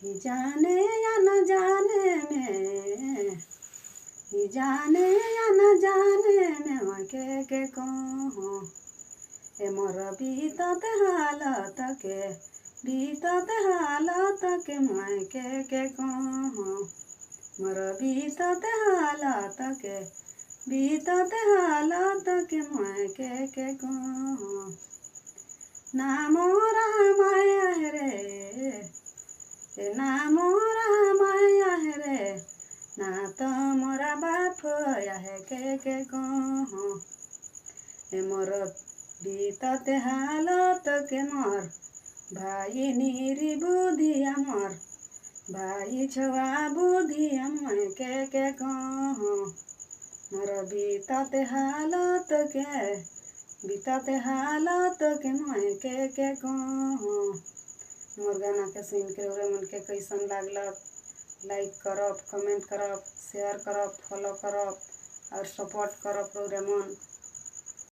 ही जाने या न जाने में, ही जाने या न जाने में मैं के कहूँ। ए मोर बीतत हालत के, बीतत हालत के मैं के कहूँ। मोर बीतत हालत के, बीतत हालत के मैं के कहूँ। ना मोरा माया है रे, ना मोरा माया है रे, ना तो मोरा बाप है के कहूँ। ए मोर बीतत हालत के मोर भाई नीरी बुधिया मोर भाई छुआ बुधिया मैं के कहूँ। मोर बीतत हालत के, बीतत हालत के मैं के कहूँ। मोर गाना के सुन के मन के कैसन लागलक, लाइक करब, कमेंट करब, शेयर करब, फॉलो करब और सपोर्ट करब।